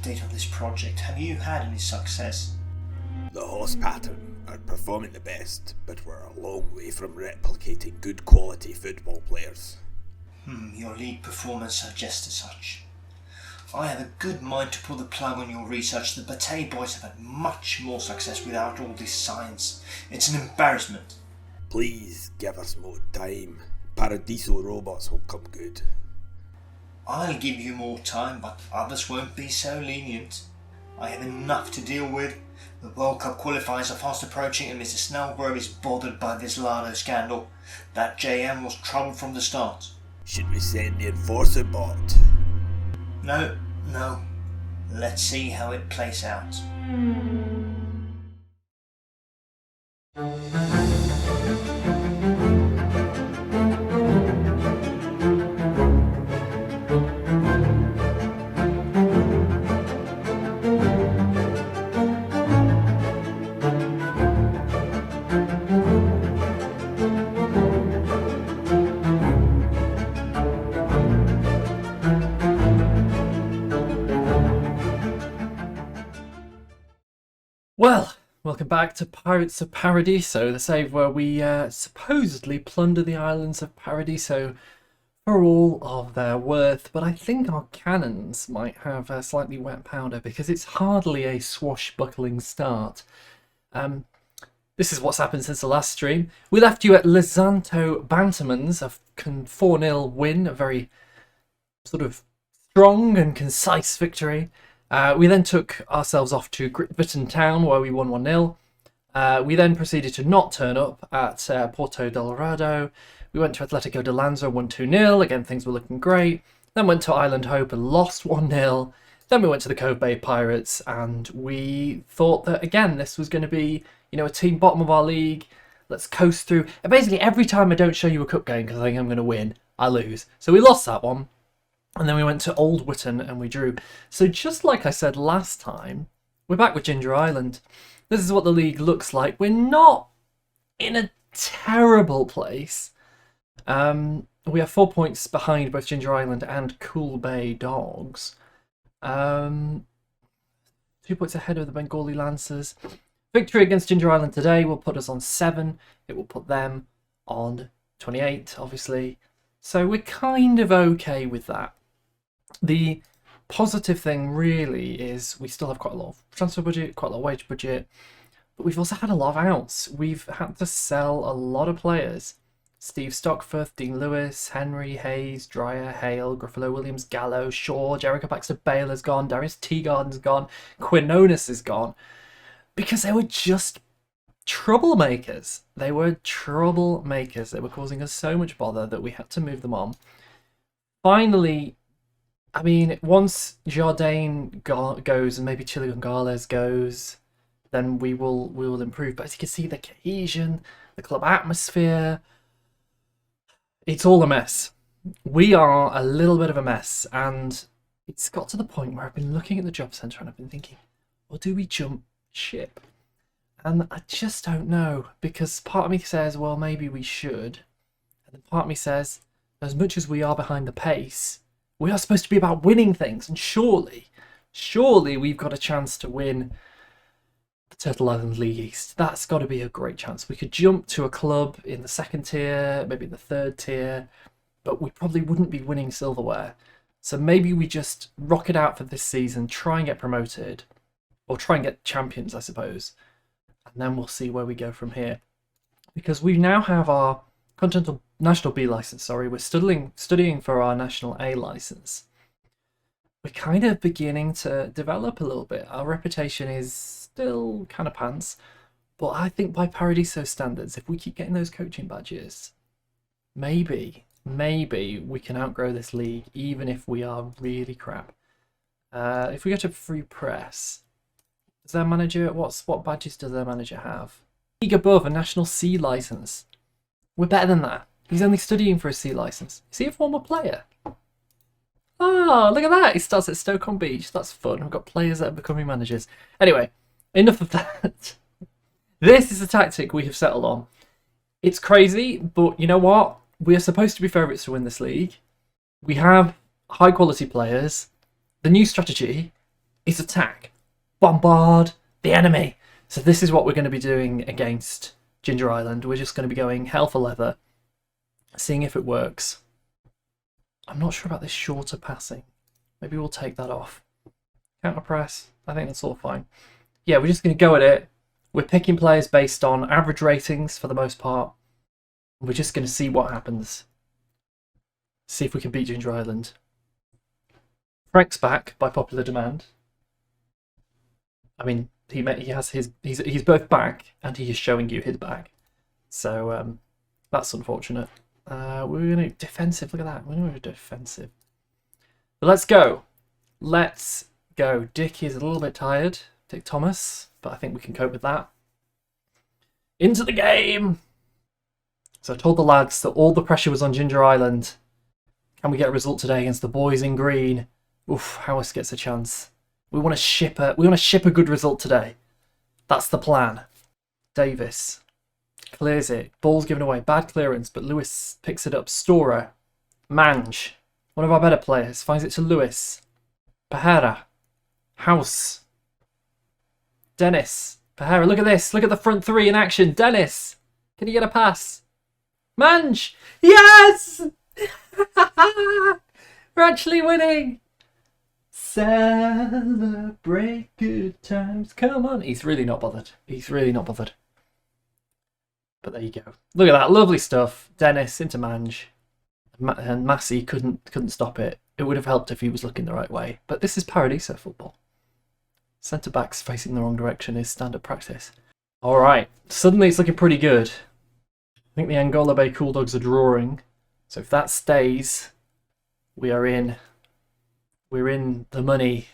update on this project. Have you had any success? The horse pattern are performing the best, but we're a long way from replicating good quality football players. Your league performance suggests as such. I have a good mind to pull the plug on your research. The Bate boys have had much more success without all this science. It's an embarrassment. Please give us more time. Paradiso robots will come good. I'll give you more time, but others won't be so lenient. I have enough to deal with. The World Cup qualifiers are fast approaching and Mr. Snellgrove is bothered by this Lardo scandal. That JM was trouble from the start. Should we send the enforcer bot? No. Let's see how it plays out. Well, welcome back to Pirates of Paradiso, the save where we supposedly plunder the islands of Paradiso for all of their worth, but I think our cannons might have slightly wet powder because it's hardly a swashbuckling start. This is what's happened since the last stream. We left you at Lizanto Bantamans, a 4-0 win, a very sort of strong and concise victory. We then took ourselves off to Gritviton Town, where we won 1-0. We then proceeded to not turn up at Porto Colorado. We went to Atletico de Lanza, won 2-0. Again, things were looking great. Then went to Island Hope and lost 1-0. Then we went to the Cove Bay Pirates, and we thought that, again, this was going to be, a team bottom of our league. Let's coast through. And basically, every time I don't show you a cup game because I think I'm going to win, I lose. So we lost that one. And then we went to Old Witton and we drew. So just like I said last time, we're back with Ginger Island. This is what the league looks like. We're not in a terrible place. We are 4 points behind both Ginger Island and Cool Bay Dogs. 2 points ahead of the Bengali Lancers. Victory against Ginger Island today will put us on 7. It will put them on 28, obviously. So we're kind of okay with that. The positive thing really is we still have quite a lot of transfer budget, quite a lot of wage budget, but we've also had a lot of outs. We've had to sell a lot of players. Steve Stockforth, Dean Lewis, Henry, Hayes, Dreyer, Hale, Gruffalo, Williams, Gallo, Shaw, Jericho Baxter Bale is gone, Darius Teagarden's gone, Quinones is gone, because they were just troublemakers. They were troublemakers. They were causing us so much bother that we had to move them on. Finally, once Jardine goes and maybe Chile Gonzalez goes, then we will improve. But as you can see, the cohesion, the club atmosphere, it's all a mess. We are a little bit of a mess, and it's got to the point where I've been looking at the job centre and I've been thinking, well, do we jump ship? And I just don't know, because part of me says, well, maybe we should. And then part of me says, as much as we are behind the pace, we are supposed to be about winning things. And surely we've got a chance to win the Turtle Island League East. That's got to be a great chance. We could jump to a club in the 2nd tier, maybe in the 3rd tier, but we probably wouldn't be winning silverware. So maybe we just rock it out for this season, try and get promoted, or try and get champions, I suppose. And then we'll see where we go from here. Because we now have our Continental National B license, we're studying for our National A license. We're kind of beginning to develop a little bit. Our reputation is still kind of pants, but I think by Paradiso standards, if we keep getting those coaching badges, maybe we can outgrow this league, even if we are really crap. If we go to Free Press, does their manager, what badges does their manager have? League above a National C license. We're better than that. He's only studying for a C license. Is he a former player? Oh, look at that. He starts at Stoke-on-Beach. That's fun. We've got players that are becoming managers. Anyway, enough of that. This is the tactic we have settled on. It's crazy, but you know what? We are supposed to be favourites to win this league. We have high-quality players. The new strategy is attack. Bombard the enemy. So this is what we're going to be doing against Ginger Island. We're just going to be going hell for leather, seeing if it works. I'm not sure about this shorter passing. Maybe we'll take that off. Counter press. I think that's all fine. Yeah, we're just going to go at it. We're picking players based on average ratings for the most part. We're just going to see what happens. See if we can beat Ginger Island. Frank's back by popular demand. I mean, he's both back and he is showing you his back. So that's unfortunate. We're going to defensive. Look at that. We're going to defensive. But let's go. Let's go. Dick is a little bit tired. Dick Thomas. But I think we can cope with that. Into the game. So I told the lads that all the pressure was on Ginger Island. Can we get a result today against the boys in green? Oof, House gets a chance. We want to ship a good result today. That's the plan. Davis clears it. Ball's given away. Bad clearance, but Lewis picks it up. Storer. Mange. One of our better players. Finds it to Lewis. Pajera. House. Dennis. Pajera. Look at this. Look at the front three in action. Dennis. Can he get a pass? Mange. Yes! We're actually winning. Celebrate good times. Come on. He's really not bothered. He's really not bothered. But there you go. Look at that. Lovely stuff. Dennis into Mange. And Massey couldn't stop it. It would have helped if he was looking the right way. But this is Paradiso football. Centre-backs facing the wrong direction is standard practice. Alright. Suddenly it's looking pretty good. I think the Angola Bay Cool Dogs are drawing. So if that stays, we're in the money.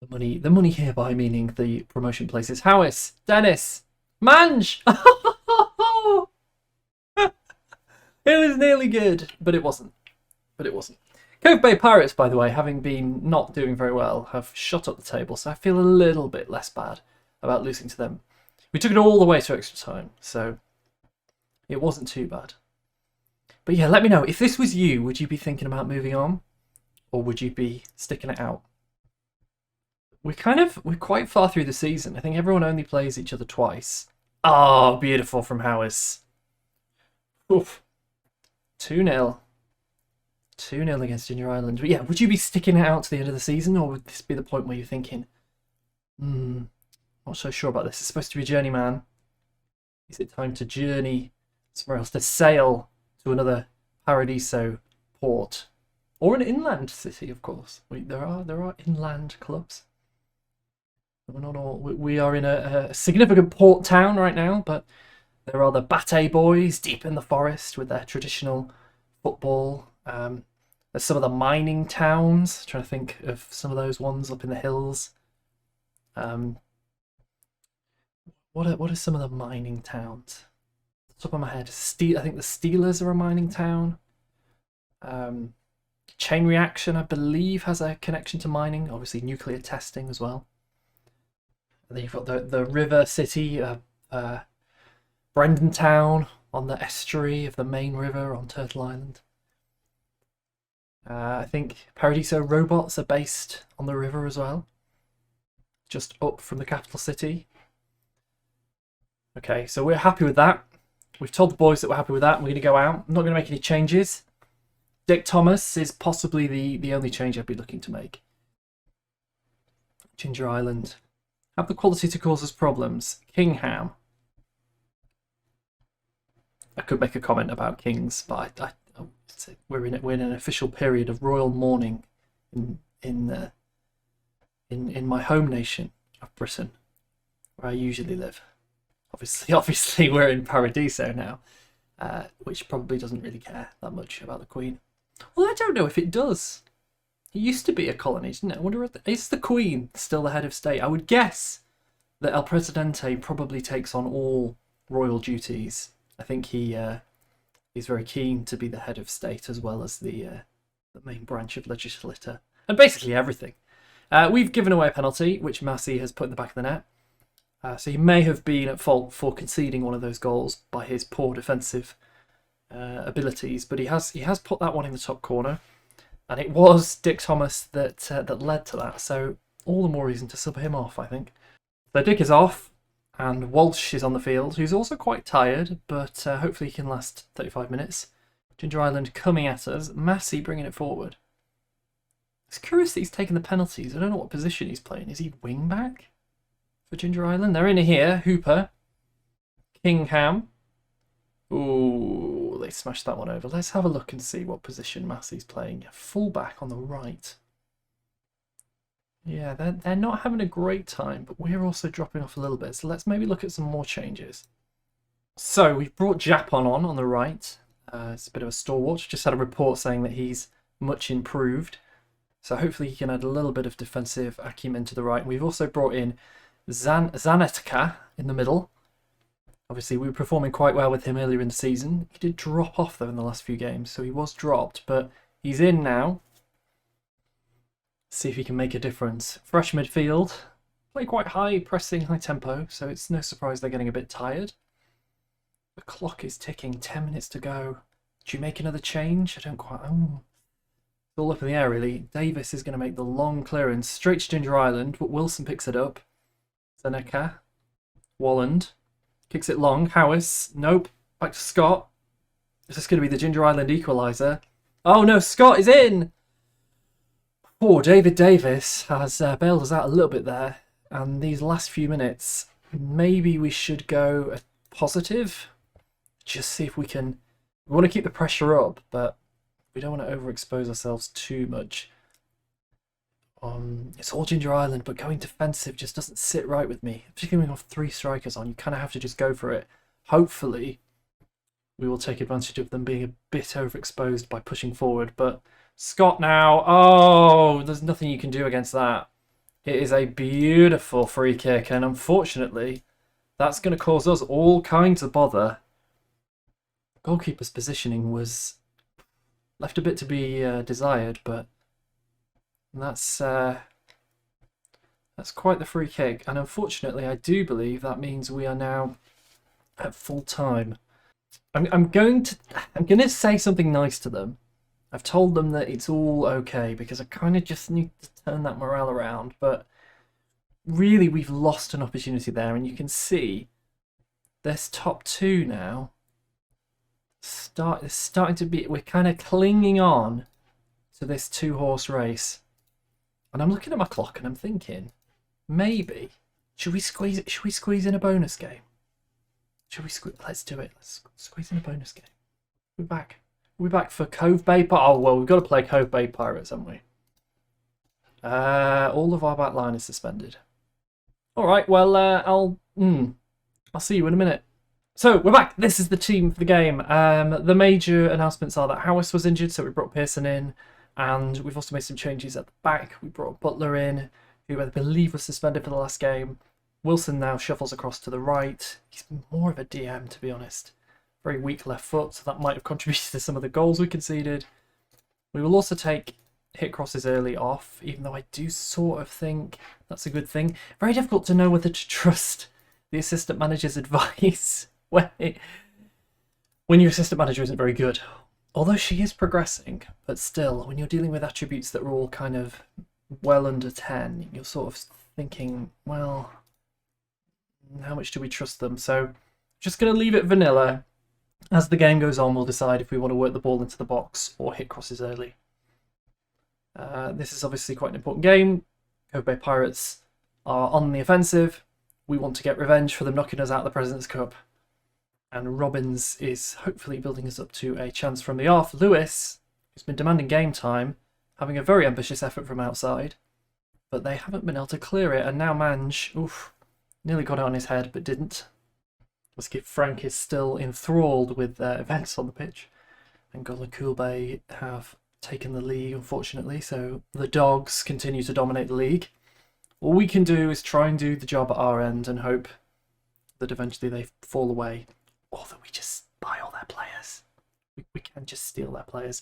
The money hereby meaning the promotion places. Howis, Dennis, Mange! It was nearly good, but it wasn't. Cove Bay Pirates, by the way, having been not doing very well, have shot up the table, so I feel a little bit less bad about losing to them. We took it all the way to extra time, so it wasn't too bad. But yeah, let me know. If this was you, would you be thinking about moving on? Or would you be sticking it out? We're quite far through the season. I think everyone only plays each other twice. Oh, beautiful from Howes. Oof. 2-0. 2-0 against Ginger Island. But yeah, would you be sticking it out to the end of the season? Or would this be the point where you're thinking, not so sure about this. It's supposed to be a journeyman. Is it time to journey somewhere else? To sail to another Paradiso port? Or an inland city, of course. There are inland clubs. We're not all. We are in a significant port town right now, but there are the Bate boys deep in the forest with their traditional football. There's some of the mining towns. I'm trying to think of some of those ones up in the hills. What are some of the mining towns? Off the top of my head, I think the Steelers are a mining town. Chain Reaction, I believe, has a connection to mining. Obviously, nuclear testing as well. And then you've got the river city, Brendan Town on the estuary of the main river on Turtle Island. I think Paradiso robots are based on the river as well, just up from the capital city. Okay, so we're happy with that. We've told the boys that we're happy with that. We're going to go out. I'm not going to make any changes. Dick Thomas is possibly the only change I'd be looking to make. Ginger Island. Have the quality to cause us problems. Kingham. I could make a comment about Kings, but we're in an official period of royal mourning in my home nation of Britain, where I usually live. Obviously, we're in Paradiso now, which probably doesn't really care that much about the Queen. Well, I don't know if it does. It used to be a colony, didn't it? I wonder, is the Queen still the head of state? I would guess that El Presidente probably takes on all royal duties. I think he's very keen to be the head of state as well as the main branch of legislature. And basically everything. We've given away a penalty, which Massey has put in the back of the net. So he may have been at fault for conceding one of those goals by his poor defensive abilities, but he has put that one in the top corner. And it was Dick Thomas that led to that, so all the more reason to sub him off, I think. So Dick is off, and Walsh is on the field, who's also quite tired, but hopefully he can last 35 minutes. Ginger Island coming at us, Massey bringing it forward. It's curious that he's taking the penalties. I don't know what position he's playing. Is he wing back for Ginger Island? They're in here. Hooper, Kingham. Ooh, they smashed that one over. Let's have a look and see what position Massey's playing. Fullback on the right. Yeah, they're not having a great time, but we're also dropping off a little bit. So let's maybe look at some more changes. So we've brought Japon on the right. It's a bit of a stalwart. Just had a report saying that he's much improved. So hopefully he can add a little bit of defensive acumen to the right. We've also brought in Zanetka in the middle. Obviously, we were performing quite well with him earlier in the season. He did drop off, though, in the last few games, so he was dropped, but he's in now. See if he can make a difference. Fresh midfield. Play quite high pressing, high tempo, so it's no surprise they're getting a bit tired. The clock is ticking, 10 minutes to go. Do you make another change? I don't quite... Oh. It's all up in the air, really. Davis is going to make the long clearance straight to Ginger Island, but Wilson picks it up. Zaneka. Walland. Kicks it long. Howis. Nope. Back to Scott. Is this going to be the Ginger Island equaliser? Oh no, Scott is in! Poor David Davis has bailed us out a little bit there. And these last few minutes, maybe we should go a positive. Just see if we can... We want to keep the pressure up, but we don't want to overexpose ourselves too much. It's all Ginger Island, but going defensive just doesn't sit right with me. Particularly when you have 3 strikers on, you kind of have to just go for it. Hopefully, we will take advantage of them being a bit overexposed by pushing forward. But Scott now, oh, there's nothing you can do against that. It is a beautiful free kick, and unfortunately, that's going to cause us all kinds of bother. Goalkeeper's positioning was left a bit to be desired, but that's quite the free kick, and unfortunately I do believe that means we are now at full time. I'm going to say something nice to them. I've told them that it's all okay because I kind of just need to turn that morale around, but really we've lost an opportunity there, and you can see this top 2 now starting to be, we're kind of clinging on to this 2-horse race. And I'm looking at my clock and I'm thinking, maybe should we squeeze in a bonus game? Let's do it. Let's squeeze in a bonus game. We're back for Cove Bay. Oh well, we've got to play Cove Bay Pirates, haven't we? All of our back line is suspended. All right. Well, I'll see you in a minute. So we're back. This is the team for the game. The major announcements are that Howis was injured, so we brought Pearson in. And we've also made some changes at the back. We brought Butler in, who I believe was suspended for the last game. Wilson now shuffles across to the right. He's more of a DM, to be honest. Very weak left foot, so that might have contributed to some of the goals we conceded. We will also take hit crosses early off, even though I do sort of think that's a good thing. Very difficult to know whether to trust the assistant manager's advice when your assistant manager isn't very good. Although she is progressing, but still, when you're dealing with attributes that are all kind of well under 10, you're sort of thinking, well, how much do we trust them? So, just going to leave it vanilla. As the game goes on, we'll decide if we want to work the ball into the box or hit crosses early. This is obviously quite an important game. Cove Bay Pirates are on the offensive. We want to get revenge for them knocking us out of the President's Cup. And Robbins is hopefully building us up to a chance from the off. Lewis, who's been demanding game time, having a very ambitious effort from outside. But they haven't been able to clear it. And now Mange, nearly got it on his head, but didn't. Frank is still enthralled with events on the pitch. And Golakulbe have taken the lead, unfortunately. So the Dogs continue to dominate the league. All we can do is try and do the job at our end and hope that eventually they fall away. Or that we just buy all their players. We can just steal their players.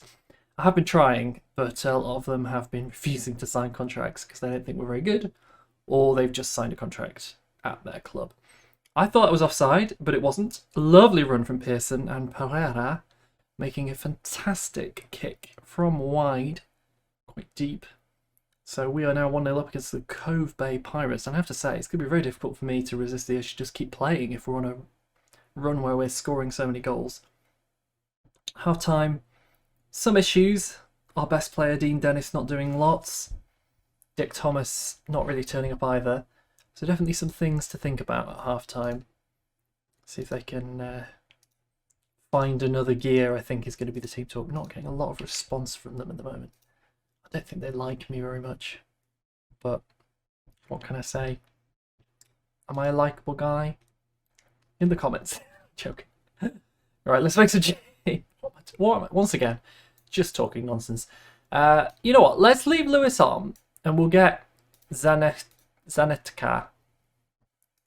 I have been trying, but a lot of them have been refusing to sign contracts because they don't think we're very good, or they've just signed a contract at their club. I thought it was offside, but it wasn't. Lovely run from Pearson and Pereira, making a fantastic kick from wide quite deep. So we are now 1-0 up against the Cove Bay Pirates. And I have to say, it's going to be very difficult for me to resist the urge to just keep playing if we're on a run where we're scoring so many goals. Half time, some issues. Our best player, Dean Dennis, not doing lots. Dick Thomas not really turning up either. So definitely some things to think about at half time. See if they can find another gear, I think is going to be the team talk. Not getting a lot of response from them at the moment. I don't think they like me very much. But what can I say? Am I a likeable guy? In the comments. Joking. Alright, let's make some change. Once again, just talking nonsense. You know what? Let's leave Lewis on and we'll get Zanetka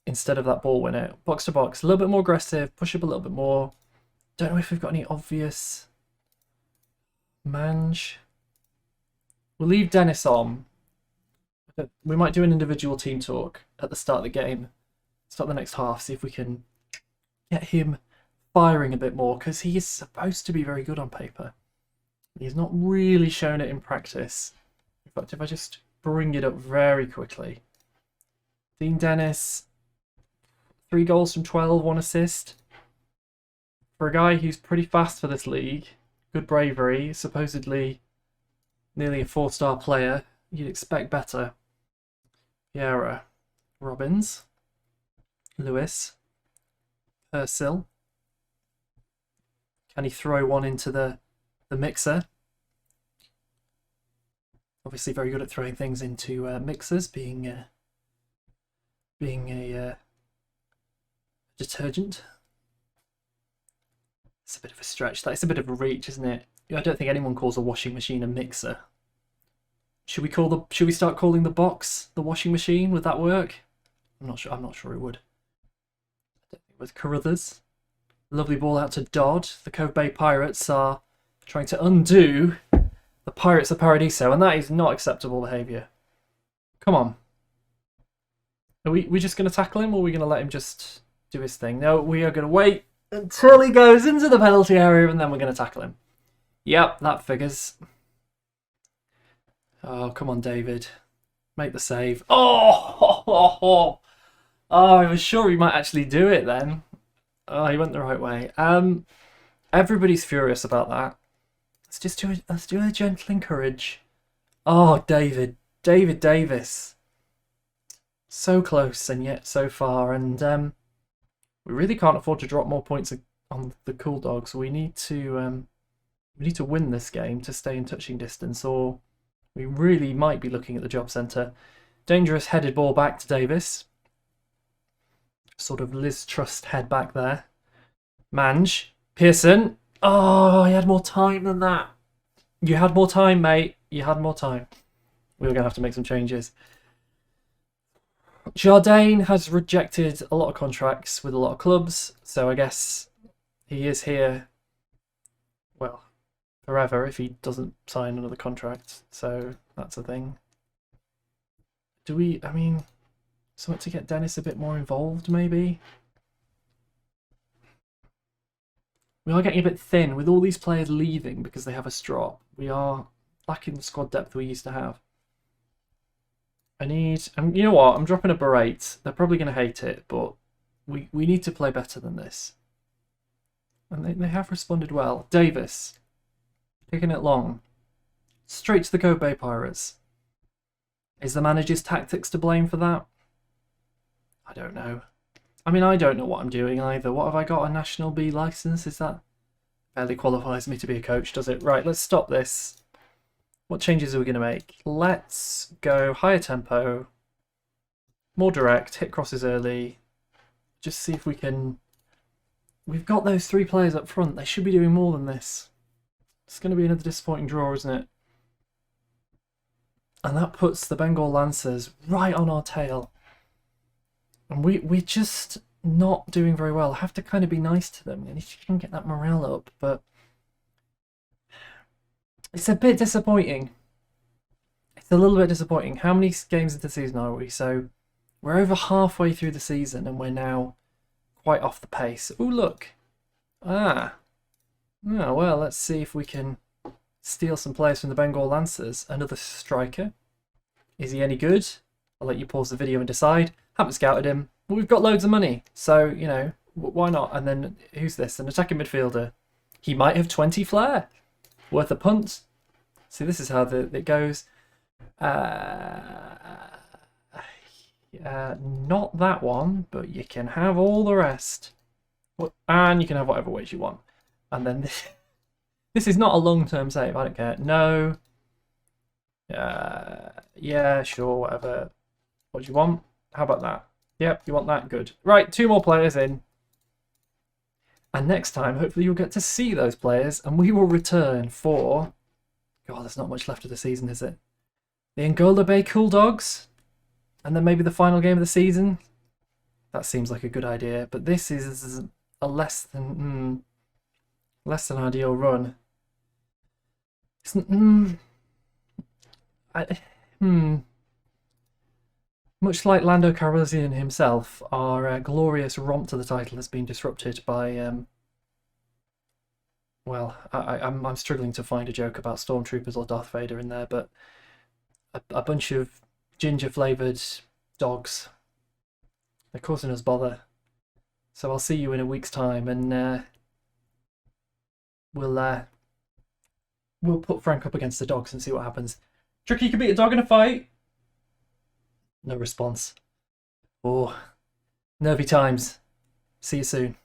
instead of that ball winner. Box to box, a little bit more aggressive, push up a little bit more. Don't know if we've got any obvious Mange. We'll leave Dennis on. We might do an individual team talk at the start of the game. Start the next half, see if we can get him firing a bit more, because he is supposed to be very good on paper. He's not really shown it in practice. In fact, if I just bring it up very quickly. Dean Dennis, 3 goals from 12, 1 assist. For a guy who's pretty fast for this league, good bravery, supposedly nearly a 4-star player, you'd expect better. Vieira, Robbins, Lewis, Persil. Can he throw one into the mixer? Obviously very good at throwing things into mixers, being a detergent. It's a bit of a stretch. That's a bit of a reach, isn't it? I don't think anyone calls a washing machine a mixer. Should we start calling the box the washing machine? Would that work? I'm not sure it would. I don't think with Carruthers. Lovely ball out to Dodd. The Cove Bay Pirates are trying to undo the Pirates of Paradiso, and that is not acceptable behaviour. Come on. Are we just going to tackle him, or are we going to let him just do his thing? No, we are going to wait until he goes into the penalty area, and then we're going to tackle him. Yep, that figures. Oh, come on, David. Make the save. Oh, I was sure he might actually do it then. Oh, he went the right way. Everybody's furious about that. Let's do a gentle encourage. Oh, David Davis. So close and yet so far, and we really can't afford to drop more points on the Cool Dogs. We need to win this game to stay in touching distance, or we really might be looking at the job centre. Dangerous headed ball back to Davis. Sort of Liz Trust head back there. Mange. Pearson. Oh, he had more time than that. You had more time, mate. You had more time. We were going to have to make some changes. Jardine has rejected a lot of contracts with a lot of clubs, so I guess he is here, well, forever if he doesn't sign another contract. So that's a thing. Something to get Dennis a bit more involved, maybe? We are getting a bit thin with all these players leaving because they have a strop. We are lacking the squad depth we used to have. you know what? I'm dropping a berate. They're probably going to hate it, but we need to play better than this. And they have responded well. Davis, kicking it long. Straight to the Cove Bay Pirates. Is the manager's tactics to blame for that? I don't know. I mean, I don't know what I'm doing either. What have I got? A National B licence? Is that... barely qualifies me to be a coach, does it? Right, let's stop this. What changes are we going to make? Let's go higher tempo. More direct. Hit crosses early. Just see if we can... We've got those 3 players up front. They should be doing more than this. It's going to be another disappointing draw, isn't it? And that puts the Bengal Lancers right on our tail. And we're just not doing very well. I have to kind of be nice to them. And if you can get that morale up, but... it's a bit disappointing. It's a little bit disappointing. How many games into the season are we? So we're over halfway through the season and we're now quite off the pace. Oh, look. Ah. Oh, well, let's see if we can steal some players from the Bengal Lancers. Another striker. Is he any good? I'll let you pause the video and decide. Haven't scouted him. Well, we've got loads of money, so, you know, why not? And then, who's this? An attacking midfielder. He might have 20 flair. Worth a punt. See, this is how it goes. Not that one, but you can have all the rest. And you can have whatever weights you want. And then this is not a long-term save. I don't care. No. Yeah, sure, whatever. What do you want? How about that? Yep, you want that? Good. Right, 2 more players in. And next time, hopefully you'll get to see those players, and we will return for... God, there's not much left of the season, is it? The Angola Bay Cool Dogs, and then maybe the final game of the season. That seems like a good idea, but this is a less than ideal run. Much like Lando Calrissian himself, our glorious romp to the title has been disrupted by, well, I'm struggling to find a joke about Stormtroopers or Darth Vader in there, but a bunch of ginger-flavoured dogs. They're causing us bother. So I'll see you in a week's time, and we'll put Frank up against the dogs and see what happens. Tricky can beat a dog in a fight. No response. Oh, nervy times. See you soon.